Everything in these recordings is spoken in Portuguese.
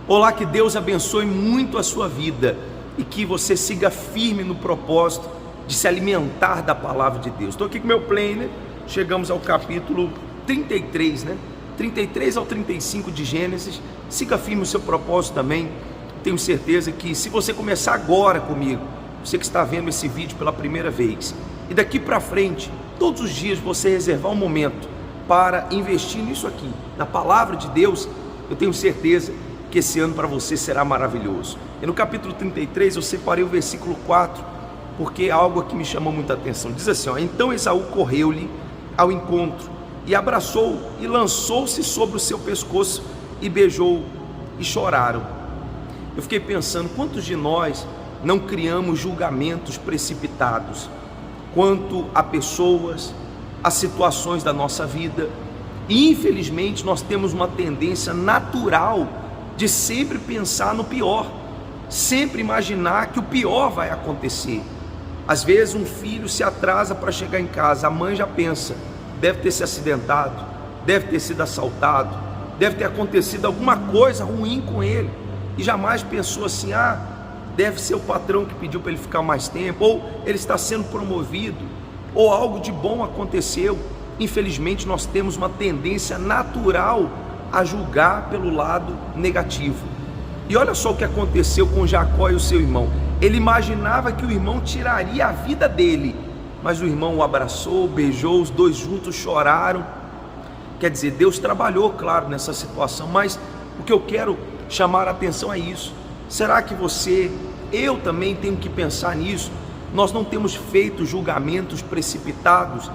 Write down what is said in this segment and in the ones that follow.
Olá, que Deus abençoe muito a sua vida e que você siga firme no propósito de se alimentar da palavra de Deus. Estou aqui com meu planner, chegamos ao capítulo 33, 33 ao 35 de Gênesis. Siga firme o seu propósito também. Tenho certeza que se você começar agora comigo, você que está vendo esse vídeo pela primeira vez, e daqui para frente, todos os dias você reservar um momento para investir nisso aqui, na palavra de Deus, eu tenho certeza que esse ano para você será maravilhoso. E no capítulo 33 eu separei o versículo 4, porque é algo que me chamou muita atenção. Diz assim, então Esaú correu-lhe ao encontro, e abraçou, e lançou-se sobre o seu pescoço, e beijou, e choraram. Eu fiquei pensando, quantos de nós não criamos julgamentos precipitados, quanto a pessoas, a situações da nossa vida, e infelizmente nós temos uma tendência natural de sempre pensar no pior, sempre imaginar que o pior vai acontecer. Às vezes um filho se atrasa para chegar em casa, a mãe já pensa, deve ter se acidentado, deve ter sido assaltado, deve ter acontecido alguma coisa ruim com ele, e jamais pensou assim, deve ser o patrão que pediu para ele ficar mais tempo, ou ele está sendo promovido, ou algo de bom aconteceu. Infelizmente nós temos uma tendência natural a julgar pelo lado negativo. E olha só o que aconteceu com Jacó e o seu irmão. Ele imaginava que o irmão tiraria a vida dele, mas o irmão o abraçou, beijou, os dois juntos choraram. Quer dizer, Deus trabalhou, claro, nessa situação, mas o que eu quero chamar a atenção é isso. Será que eu também tenho que pensar nisso? Nós não temos feito julgamentos precipitados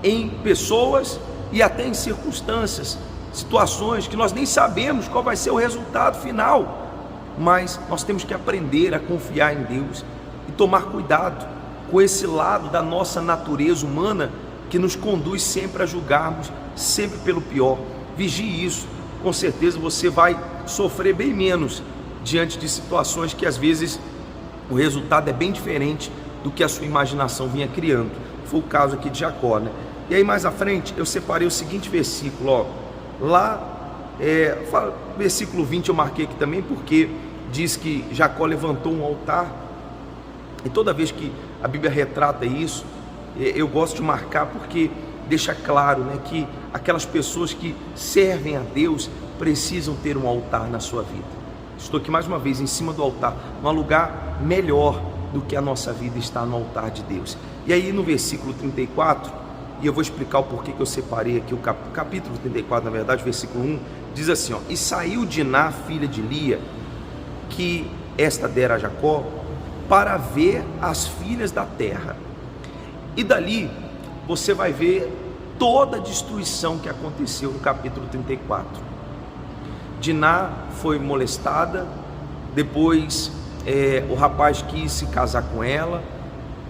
em pessoas e até em circunstâncias, situações que nós nem sabemos qual vai ser o resultado final, mas nós temos que aprender a confiar em Deus e tomar cuidado com esse lado da nossa natureza humana que nos conduz sempre a julgarmos, sempre pelo pior. Vigie isso, com certeza você vai sofrer bem menos diante de situações que às vezes o resultado é bem diferente do que a sua imaginação vinha criando. Foi o caso aqui de Jacó, E aí mais à frente eu separei o seguinte versículo, versículo 20 eu marquei aqui também, porque diz que Jacó levantou um altar, e toda vez que a Bíblia retrata isso, eu gosto de marcar porque deixa claro, que aquelas pessoas que servem a Deus precisam ter um altar na sua vida. Estou aqui mais uma vez em cima do altar, num lugar melhor do que a nossa vida está no altar de Deus. E aí no versículo 34, e eu vou explicar o porquê que eu separei aqui, o capítulo 34, na verdade, versículo 1, diz assim, e saiu Diná, filha de Lia, que esta dera a Jacó, para ver as filhas da terra. E dali você vai ver toda a destruição que aconteceu no capítulo 34. Diná foi molestada, depois o rapaz quis se casar com ela,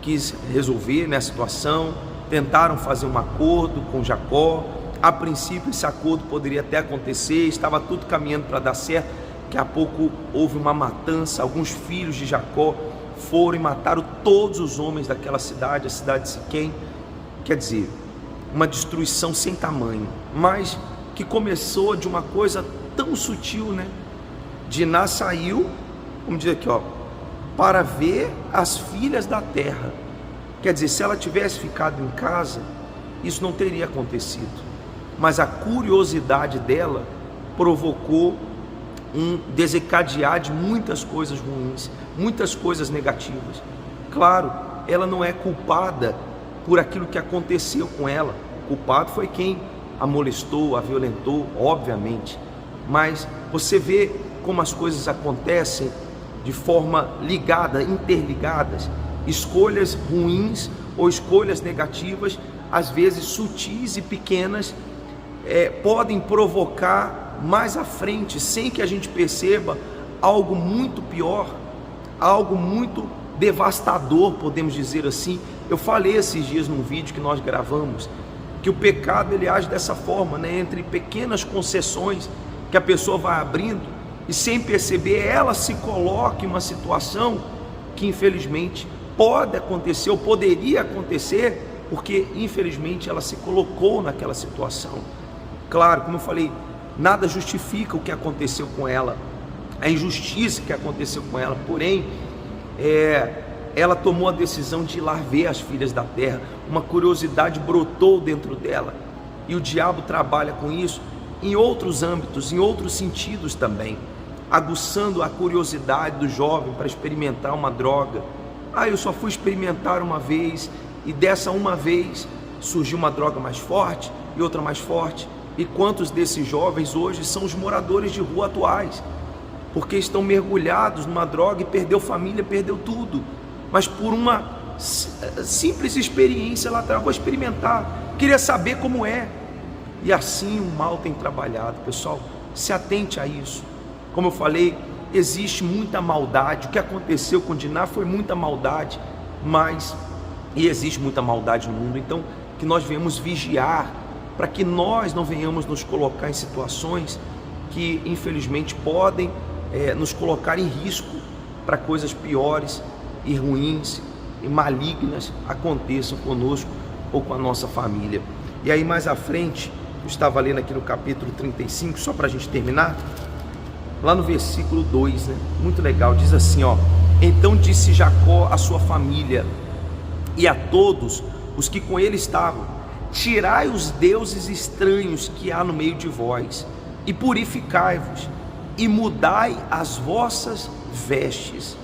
quis resolver a situação, tentaram fazer um acordo com Jacó. A princípio esse acordo poderia até acontecer, estava tudo caminhando para dar certo. Daqui a pouco houve uma matança, alguns filhos de Jacó foram e mataram todos os homens daquela cidade, a cidade de Siquém. Quer dizer, uma destruição sem tamanho, mas que começou de uma coisa tão sutil, Diná saiu, vamos dizer aqui, para ver as filhas da terra. Quer dizer, se ela tivesse ficado em casa, isso não teria acontecido, mas a curiosidade dela provocou um desencadear de muitas coisas ruins, muitas coisas negativas. Claro, ela não é culpada por aquilo que aconteceu com ela, o culpado foi quem a molestou, a violentou, obviamente, mas você vê como as coisas acontecem de forma ligada, interligadas. Escolhas ruins ou escolhas negativas, às vezes sutis e pequenas, podem provocar mais à frente, sem que a gente perceba, algo muito pior, algo muito devastador, podemos dizer assim. Eu falei esses dias num vídeo que nós gravamos, que o pecado ele age dessa forma, entre pequenas concessões que a pessoa vai abrindo, e sem perceber ela se coloca em uma situação que infelizmente pode acontecer ou poderia acontecer, porque infelizmente ela se colocou naquela situação. Claro, como eu falei, nada justifica o que aconteceu com ela, a injustiça que aconteceu com ela, porém, ela tomou a decisão de ir lá ver as filhas da terra. Uma curiosidade brotou dentro dela, e o diabo trabalha com isso em outros âmbitos, em outros sentidos também, aguçando a curiosidade do jovem para experimentar uma droga. Eu só fui experimentar uma vez, e dessa uma vez surgiu uma droga mais forte e outra mais forte. E quantos desses jovens hoje são os moradores de rua atuais, porque estão mergulhados numa droga e perdeu família, perdeu tudo, mas por uma simples experiência lá atrás, vou experimentar, queria saber como é. E assim o mal tem trabalhado, pessoal. Se atente a isso. Como eu falei, existe muita maldade. O que aconteceu com Diná foi muita maldade, e existe muita maldade no mundo. Então, que nós venhamos vigiar, para que nós não venhamos nos colocar em situações que infelizmente podem nos colocar em risco para coisas piores e ruins e malignas aconteçam conosco ou com a nossa família. E aí mais à frente, eu estava lendo aqui no capítulo 35, só para a gente terminar, lá no versículo 2, muito legal, diz assim, então disse Jacó à sua família e a todos os que com ele estavam: tirai os deuses estranhos que há no meio de vós, e purificai-vos, e mudai as vossas vestes,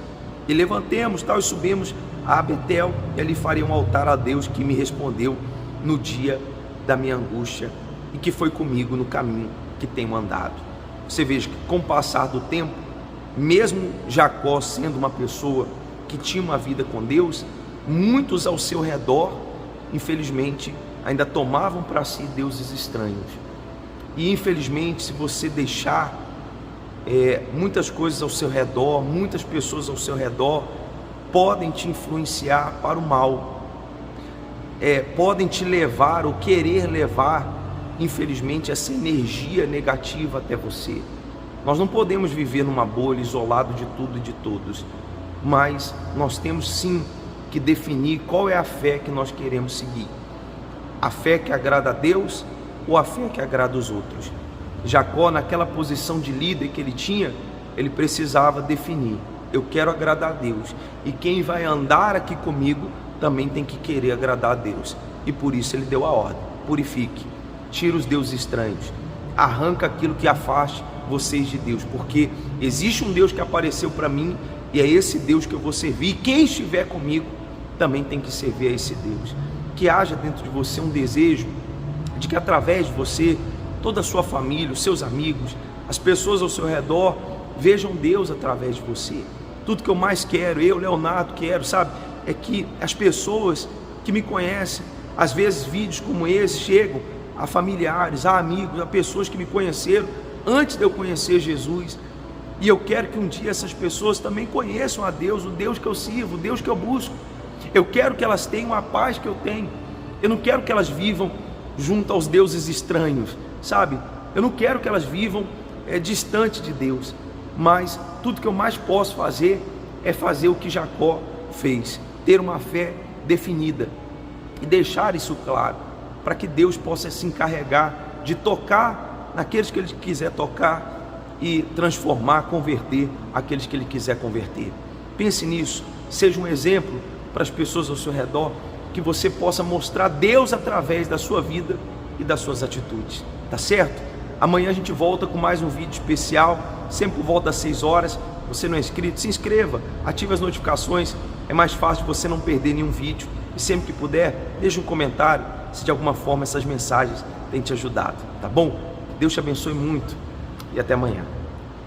e levantemos, e subimos a Betel, e ali farei um altar a Deus que me respondeu no dia da minha angústia, e que foi comigo no caminho que tenho andado. Você veja que com o passar do tempo, mesmo Jacó sendo uma pessoa que tinha uma vida com Deus, muitos ao seu redor, infelizmente, ainda tomavam para si deuses estranhos. E infelizmente, se você deixar muitas coisas ao seu redor, muitas pessoas ao seu redor podem te influenciar para o mal, podem te levar ou querer levar, infelizmente, essa energia negativa até você. Nós não podemos viver numa bolha, isolado de tudo e de todos, mas nós temos sim que definir qual é a fé que nós queremos seguir: a fé que agrada a Deus ou a fé que agrada os outros. Jacó, naquela posição de líder que ele tinha, ele precisava definir: eu quero agradar a Deus, e quem vai andar aqui comigo também tem que querer agradar a Deus. E por isso ele deu a ordem: purifique, tira os deuses estranhos, arranca aquilo que afaste vocês de Deus, porque existe um Deus que apareceu para mim, e é esse Deus que eu vou servir, e quem estiver comigo também tem que servir a esse Deus. Que haja dentro de você um desejo de que através de você, toda a sua família, os seus amigos, as pessoas ao seu redor vejam Deus através de você. Tudo que eu mais quero, eu, Leonardo, quero, é que as pessoas que me conhecem, às vezes vídeos como esse chegam a familiares, a amigos, a pessoas que me conheceram antes de eu conhecer Jesus, e eu quero que um dia essas pessoas também conheçam a Deus, o Deus que eu sirvo, o Deus que eu busco. Eu quero que elas tenham a paz que eu tenho. Eu não quero que elas vivam junto aos deuses estranhos, eu não quero que elas vivam distante de Deus, mas tudo que eu mais posso fazer é fazer o que Jacó fez: ter uma fé definida e deixar isso claro, para que Deus possa se encarregar de tocar naqueles que Ele quiser tocar e transformar, converter aqueles que Ele quiser converter. Pense nisso, seja um exemplo para as pessoas ao seu redor, que você possa mostrar Deus através da sua vida e das suas atitudes, tá certo? Amanhã a gente volta com mais um vídeo especial, sempre por volta das 6 horas. Você não é inscrito? Se inscreva, ative as notificações, é mais fácil você não perder nenhum vídeo. E sempre que puder, deixe um comentário se de alguma forma essas mensagens têm te ajudado, tá bom? Deus te abençoe muito e até amanhã.